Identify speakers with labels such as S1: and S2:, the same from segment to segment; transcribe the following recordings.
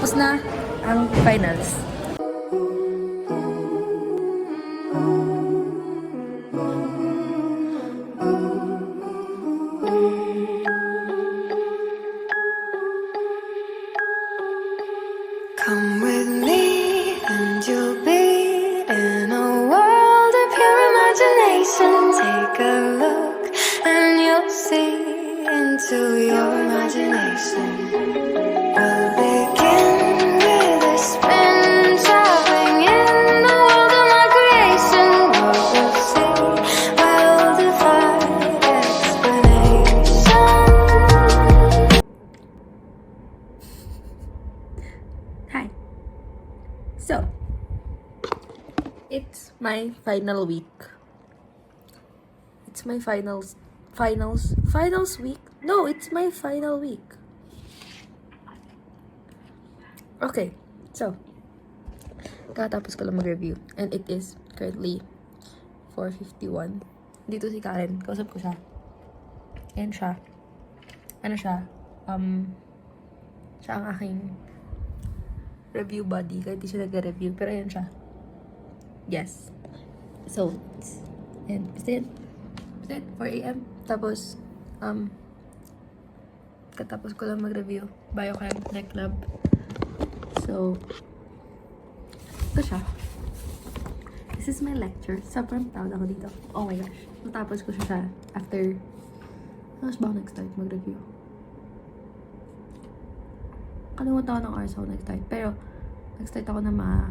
S1: Tapos na ang finals.
S2: Come with me and you'll be in a world of pure imagination. Take a look and you'll see into your imagination. We'll begin with a spin, traveling in the world of my creation. What we'll see will defy explanation.
S1: Hi. So, it's my final week. It's my finals week? No, it's my final week. Okay, so, katapos ko lang mag-review. And it is currently 4:51. Dito si Karen. Kausap ko siya. Ayan siya. Ano siya? Siya ang aking review buddy. Kahit di siya nag-review. Pero ayan siya. Yes. So, and basta 4 a.m. Tapos, katapos ko lang mag-review. Biochem Tech Lab. So, ito siya. This is my lecture. Sobrang proud ako dito. Oh my gosh. Natapos ko siya after, tapos ba ako nag-start mag-review? Kalimutan ko ng hours ako nag-start. Pero, nag-start ako ng mga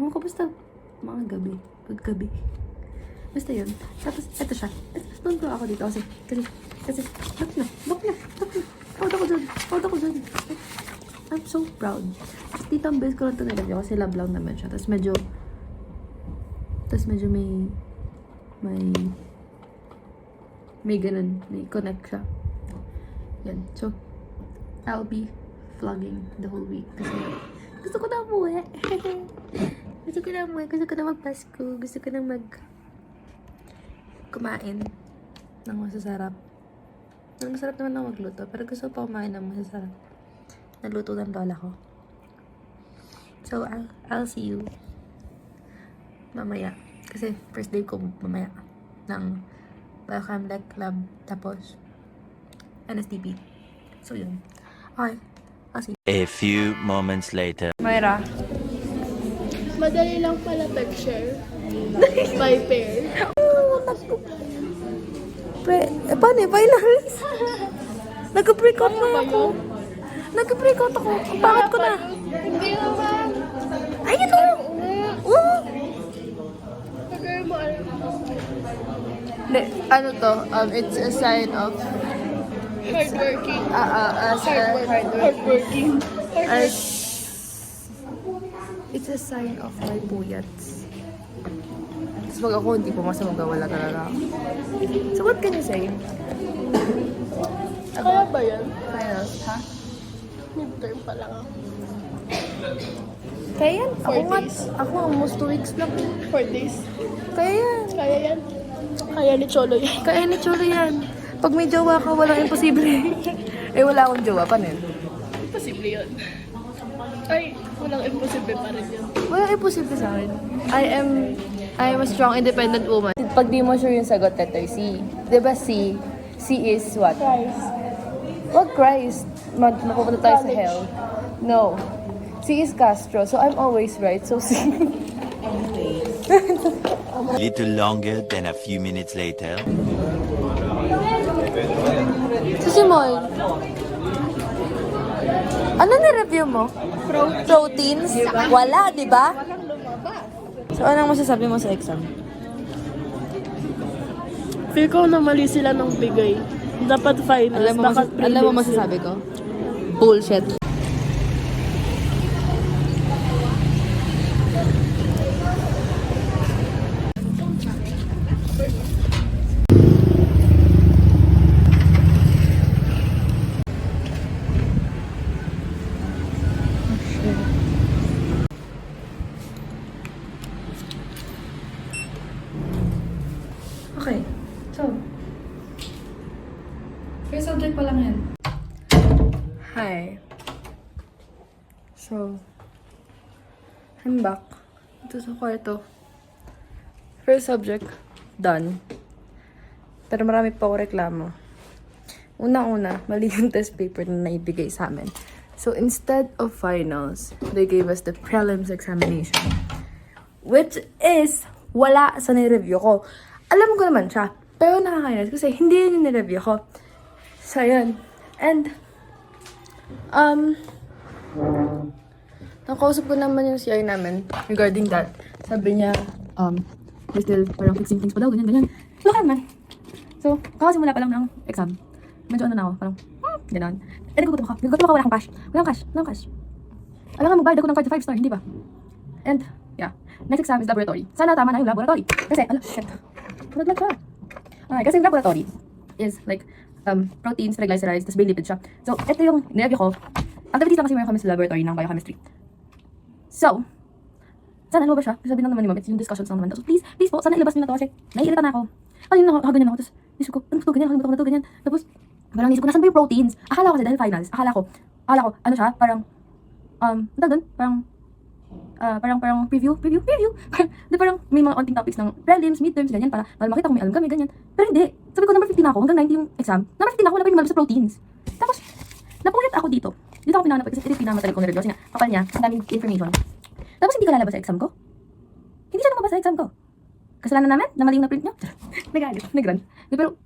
S1: ewan ko, basta mga gabi. Paggabi. Basta yun. Tapos, eto siya. Tapos, doon ko ako dito. Kasi, Proud ako dun. I'm so proud. Tapos, dito ang base ko lang ito nilagay kasi lab lang naman siya. Tapos, medyo may ganun. May connect siya. Yan. So, I'll be vlogging the whole week. Kasi, gusto ko na umuwi. Gusto ko na magpasko. Gusto ko na kumain ng masasarap. Masarap naman ako magluto. Pero gusto ko pa kumain ng masasarap. Nagluto ng lola ko. So, I'll see you mamaya. Kasi first day ko mamaya ng Biochem Tech Lab. Tapos, NSTP. So, yun. Okay. I'll see you.
S3: A few moments later.
S1: Mayra.
S4: Madali lang pala pag-share. By pair.
S1: Paano eh? Finals? Nag-breakout na ako. Nag-breakout ako. Ang pangit ko na.
S4: Hindi naman.
S1: Ay, ito!
S4: Pagkaya mo alam.
S1: Ano to? It's a sign of
S4: Hardworking.
S1: hardworking.
S4: Hardworking.
S1: It's a sign of my puyats. Tapos pag ako hindi pumasa, magawala talaga ako. So what can you say?
S4: Kaya ba yan?
S1: Finals, ha?
S4: Midterm pa lang ako.
S1: Kaya yan?
S4: 4 days.
S1: Ako almost 2 weeks lang.
S4: 4 days.
S1: Kaya yan.
S4: Kaya yan. Kaya ni Cholo yan.
S1: Kaya ni Cholo yan. Pag may jowa ka, walang imposible. Wala akong jowa pa rin.
S4: Imposible yun. Ay, walang imposible pa rin yun.
S1: Walang imposible sa akin. I am a strong, independent woman. Pag di mo sure yung sagot, letter C. Diba C? C is what?
S4: Christ.
S1: Wag Christ. Mapupunta tayo sa hell. No. C is Castro. So I'm always right. So C.
S3: Little longer than a few minutes later.
S1: So Simol, ano na-review mo? Proteins? Wala, di ba? So anong masasabi mo sa exam?
S4: Feel ko na mali sila ng bigay. Dapat finals.
S1: Alam mo masasabi ko? Bullshit. Okay, so first subject pa lang yan. Hi. So, I'm back. Ito sa kwarto. First subject, done. Pero marami pa ako reklamo. Una-una, mali yung test paper na naibigay sa amin. So, instead of finals, they gave us the prelims examination. Which is, wala sa nireview ko. Alam ko naman siya. Pero nakakainis kasi hindi yun yung nireview ko. So, yun. And, nakausap ko naman yung CI namin regarding that. Sabi niya, we're still parang fixing things pa daw, ganyan. Look naman. So, kakasimula pa lang ng exam. Medyo ano na ako, parang, gano'n. Eh, nagugutom ako, wala akong cash. Walang cash. Alam nga, magbayad ako ng card sa 5-star, hindi ba? And, yeah. Next exam is laboratory. Sana tama na yung laboratory. Kasi, shit. Punod lang siya. Okay, kasi yung laboratory is like, proteins, triglycerides, tas bilipid siya. So, ito yung nireview ko. Activities lang kasi meron kami sa laboratory ng biochemistry. So, sana ano ba siya? Kasi sabi lang naman ni Mom, it's yung discussions lang naman. So, please po, sana ilabas nyo na to kasi naiirita na ako. Ano yung nakaganyan ako? Tapos, isip ko, ano to, ganyan, nakalimutan ko na to, ganyan. Tapos, parang isip ko, nasan ba yung proteins? Akala ko kasi dahil finals, akala ko, ano siya, parang, parang preview. Parang may mga onting topics ng prelims, midterms, ganyan, para makita kung may alam kami, ganyan. Pero hindi. Sabi ko, number 15 ako, hanggang 90 yung exam. Number 15 ako, wala pa yung malabas sa proteins. Tapos, napulit ako dito. Dito ako pinanap kasi ito yung pinamatagal kong review. Kasi nga, kapal niya, ang daming information. Tapos, hindi ka lalabas sa exam ko? Hindi siya lumabas sa exam ko. Kasalanan namin, na mali yung na-print nyo. Nag-run. Pero,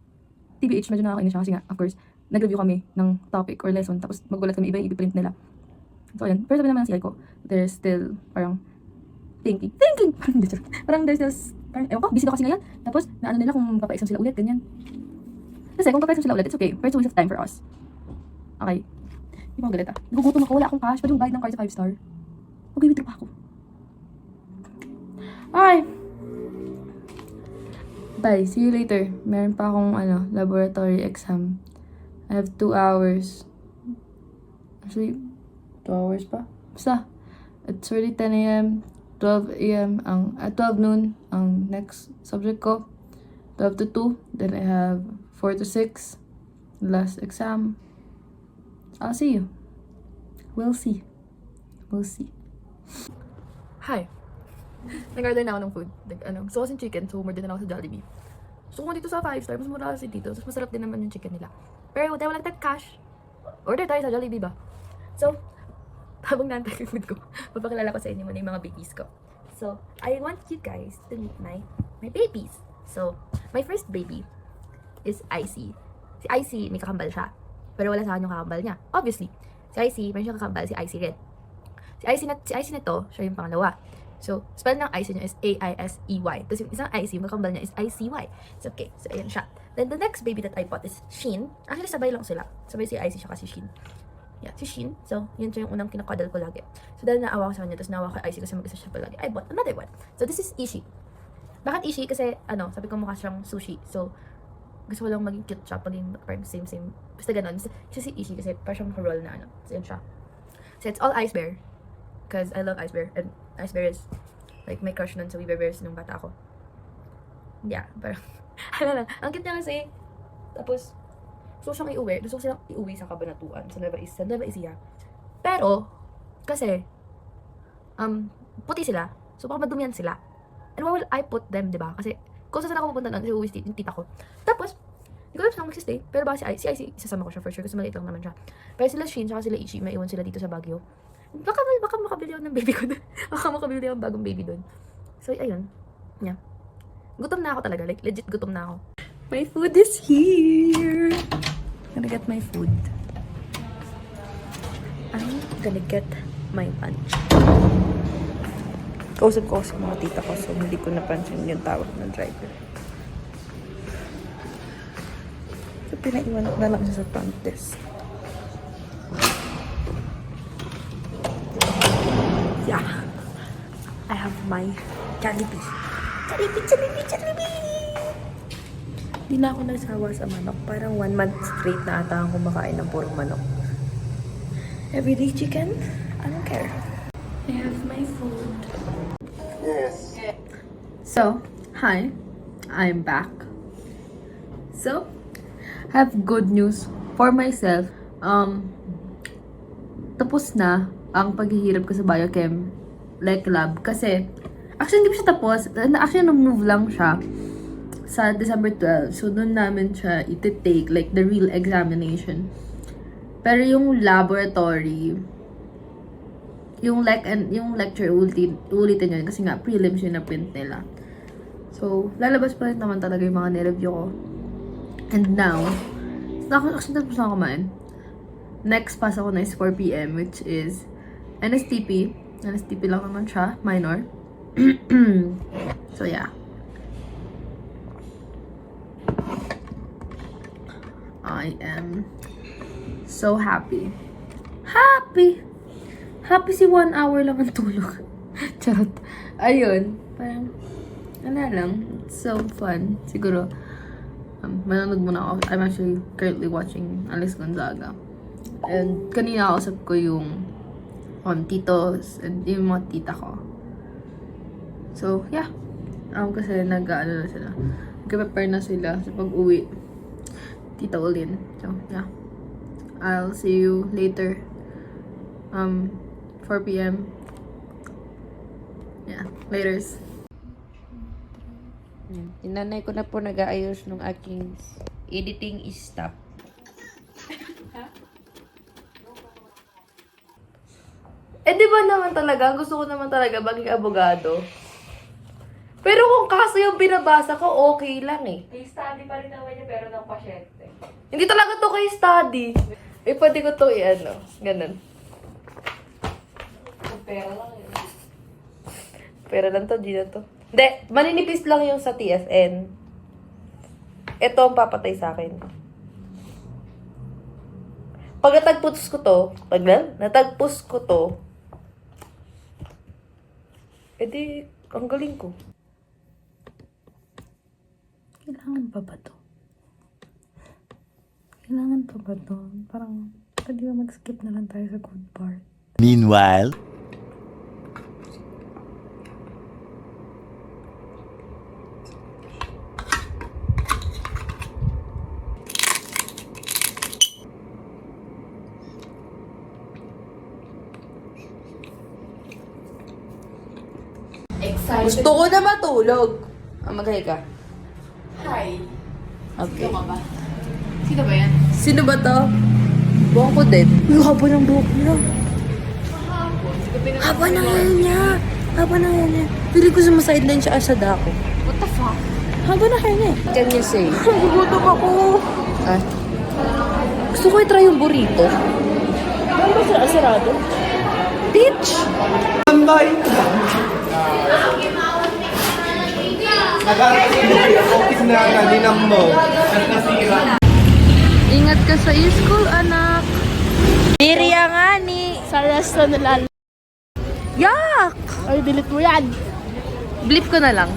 S1: TBH, medyo nakakainis siya kasi nga, of course, nag-review kami ng topic or lesson, tapos magulat kami, iba yung ipiprint nila. So, ayun. Pero sabi naman ng CI ko, there's still, parang, thinking. Parang there's still, parang, ewan ko, busy daw kasi ngayon. Tapos, naano nila kung papa-exam sila ulit, ganyan. Kasi kung papa-exam sila ulit, it's okay. First waste of time for us. Okay. Hindi pa ako galit ah. Nagugutom ako, wala akong cash, pwede yung bayad ng card sa 5-star. Mag-withdraw pa ako. Okay. Bye. See you later. Meron pa akong, laboratory exam. I have 2 hours. Actually, 2 hours pa. Basta. It's already 10 a.m. 12 a.m. At 12 noon, ang next subject ko. 12 to 2. Then I have 4 to 6. Last exam. I'll see you. We'll see. Hi. Nag-order na ako ng food. Gusto ko kasing chicken, so umorder na ako sa Jollibee. So kung dito sa 5-star, mas mura kasi dito. Mas masarap din naman yung chicken nila. Pero dahil walang cash, order tayo sa Jollibee ba? So, habang naantay yung food ko, papakilala ko sa inyo muna yung mga babies ko. So, I want you guys to meet my babies. So, my first baby is Icy. Si Icy, may kakambal siya. Pero wala sa akin yung kakambal niya. Obviously, si Icy, may siyang kakambal, si Icy rin. Si Icy na to, siya yung pangalawa. So, spell ng Icy niya is A-I-S-E-Y. Tapos yung isang Icy, yung kakambal niya is I-C-Y. So, okay. So, ayan siya. Then, the next baby that I bought is Shin. Actually, sabay lang sila. Sabay si Icy siya kasi Shin. Yeah, si Shin. So, yun siya yung unang kinakadal ko lagi. So, dahil naawa ko sa kanya, tapos naawa ko kay Icy kasi mag-isa siya palagi, I bought another one. So, this is Ishi. Bakit Ishi? Kasi, sabi ko mukha siyang sushi. So, gusto ko lang maging cute siya, maging same. Basta ganon. Kasi si Ishi kasi parang siyang roll na So, yun siya. So, it's all Ice Bear. Because I love Ice Bear. And Ice Bear is, like, my crush nun sa We Bear Bears nung bata ako. Yeah, parang, ang cute niya kasi. Tapos, gusto ko siyang iuwi. Gusto ko silang iuwi sa Kabanatuan. Sa Nueva Ecija. Pero, kasi, puti sila. So, baka madumihan sila. And where will I put them, diba? Kasi, kung saan ako pupunta nun, kasi uwi yung tita ko. Tapos, hindi ko alam saan magsistay. Pero baka si Icy, isasama ko siya for sure. Kasi maliit lang naman siya. Pero sila Shin, saka sila Ichi, maiwan sila dito sa Baguio. Baka makabili ako ng baby ko doon. Baka makabili ako ng bagong baby doon. So, ayun. Yeah. Gutom na ako talaga. Like, legit gutom na ako. My food is here. I'm gonna get my food. I'm gonna get my lunch. Kausap ko sa mga tita ko, so hindi ko napansin yung tawag ng driver. So, pinaiwan ko na lang siya sa front desk. Yeah. I have my Jollibee. Jollibee! Di na ako nagsawa sa manok. Parang 1 month straight na ata akong kumakain ng purong manok. Everyday chicken? I don't care. I have my food. Yes. So, hi. I'm back. So, I have good news for myself. tapos na ang paghihirap ko sa biochem lab. Kasi, actually, hindi pa siya tapos. Actually, na-move lang siya sa December 12. So, doon namin siya iti-take, like, the real examination. Pero yung laboratory, yung lecture, ulitin yun. Kasi nga, prelims yun na print nila. So, lalabas pa rin naman talaga yung mga nireview ko. And now, actually, tapos na ako kumain. Next pass ako na is 4 p.m. which is NSTP. NSTP lang naman siya, minor. So, yeah. I am so happy. Happy si 1 hour lang ang tulog. Charot. Ayun. Parang, ano lang. It's so fun. Siguro, manonood muna ako. I'm actually currently watching Alex Gonzaga. And kanina kausap ko yung titos and yung mga tita ko. So, yeah. Kasi nag-ano na sila. Nag-prepare na sila sa pag-uwi. Tita Ulin. So, yeah. I'll see you later. 4 p.m. Yeah. Laters. Tinanay ko na po nag-aayos ng aking editing stop. Di ba naman talaga, gusto ko naman talaga maging abogado. Pero kung kaso yung binabasa ko, okay lang eh.
S5: Case study pa rin naman niya, pero ng pasyente.
S1: Hindi talaga to case study. Pwede ko to ganun.
S5: Pera lang yun.
S1: Pera lang to, di na to. Hindi, maninipis lang yung sa TFN. Ito ang papatay sa akin. Pag natagpus ko to, edi, ang galing ko. Kailangan pa ba to? Parang, pwede ba mag-skip na lang tayo sa good part?
S3: Meanwhile,
S5: Excited.
S1: Gusto ko na matulog. Maghay ka.
S5: Hi.
S1: Okay.
S5: Sino ka ba? Sino ba yan?
S1: Sino ba to? Buwan ko din. Yung haba ng buhok niya. Haba ng hair niya. Pili ko sumasideline siya sa dako.
S5: What the fuck?
S1: Haba ng hair niya. Can you say?
S5: Nagugutom ako.
S1: Ah. Gusto ko i-try yung burrito.
S5: Ano ba siya? Sarado?
S1: Bitch! Ingat ka sa school, anak. Niriya nga ni.
S4: Sa resto nila.
S1: Yak!
S4: Ay, delete mo yan.
S1: Blip ko na lang.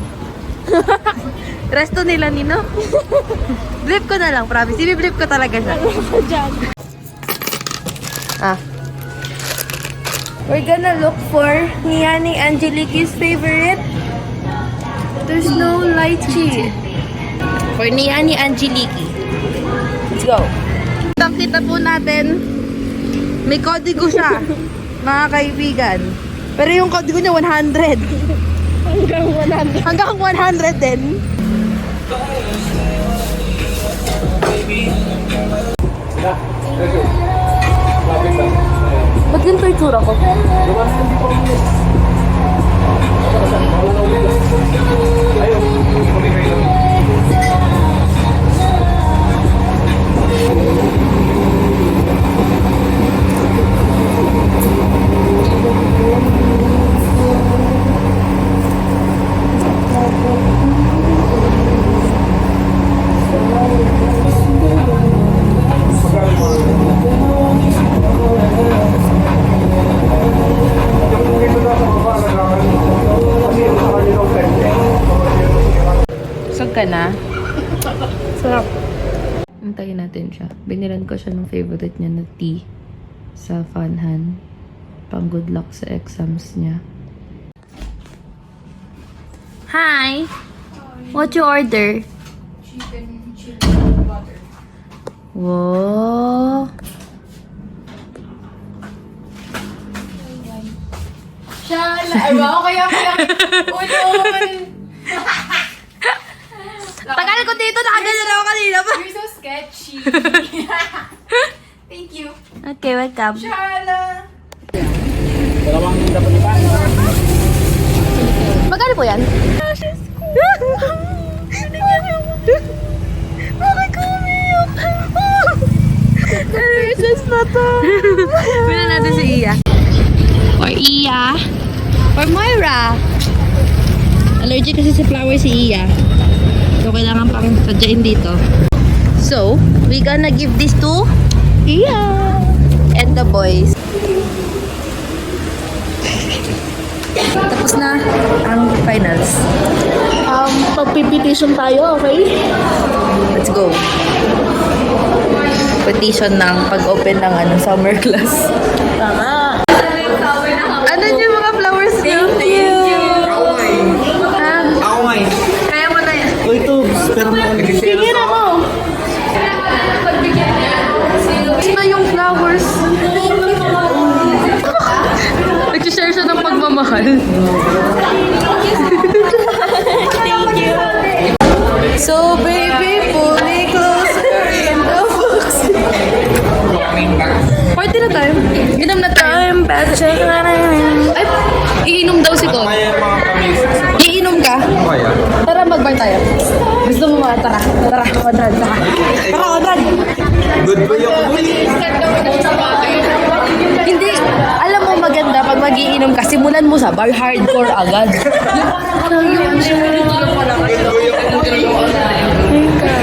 S1: Resto nila, Nino. Blip ko na lang, promise. Ibi-blip ko talaga siya.
S4: Diyan.
S1: Ah. We're gonna look for ni Angelique's favorite. There's no lychee. For ni Angelique. Let's go. Kita po natin, may kodigo siya, mga kaibigan. Pero yung kodigo niya 100. Hanggang 100 din. Ba't ganito yung tsura ko? Busog ka na?
S4: Sarap.
S1: Antayin natin siya. Binilan ko siya ng favorite niya na tea sa Funhan. Pang good luck sa exams niya. Hi! What you order?
S5: Chicken butter.
S1: Wow!
S5: Shala. Ay, wow, kaya. Ulon.
S1: Tagal ko dito, nakagano na ako kanina pa.
S5: You're so sketchy. Thank you.
S1: Okay, welcome.
S5: Shala.
S1: Magkano po yan? Bakit ko umiyak? Princess na to. Pila natin si Iya. Or Iya. Or Moira. Allergic kasi sa flower si Iya. So, kailangan pang sadyain dito. So, we gonna give this to Iya. And the boys. Tapos na ang finals.
S4: Pagpipetition tayo, okay?
S1: Let's go. Petition ng pag-open ng summer class.
S4: Tama.
S1: Ano yung mga flowers niyo? Thank you.
S6: Ako nga eh.
S1: Kaya mo na yan.
S6: O ito, pero mo
S4: Tingin ako.
S1: Sino yung flowers? Nag-share siya ng pagmamahal. Thank you. So, baby, pull me closer in the box. Party na time. Inom na time. Ay, iinom daw si Ko. Iinom ka? Tara, mag-bar tayo. Gusto mo mga tara. Tara, Odran. Tara, Odran.
S6: good boy ako boy.
S1: Hindi. Alam mo maganda pag magiinom ka, simulan mo sa bar hardcore agad.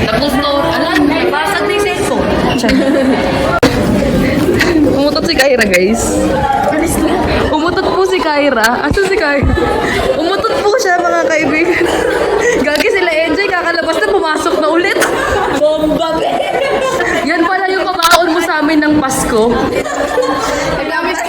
S1: Tapos no, alam, basag na yung cellphone. Umutot si Kyra, guys. Umutot po si Kyra. Asan si Kyra? Umutot po siya, mga kaibigan. Gagi sila enjoy, kakalabas na pumasok na ulit. Bomba, Yan pala yung kakaon mo sa amin ng Pasko.
S5: Nagdamit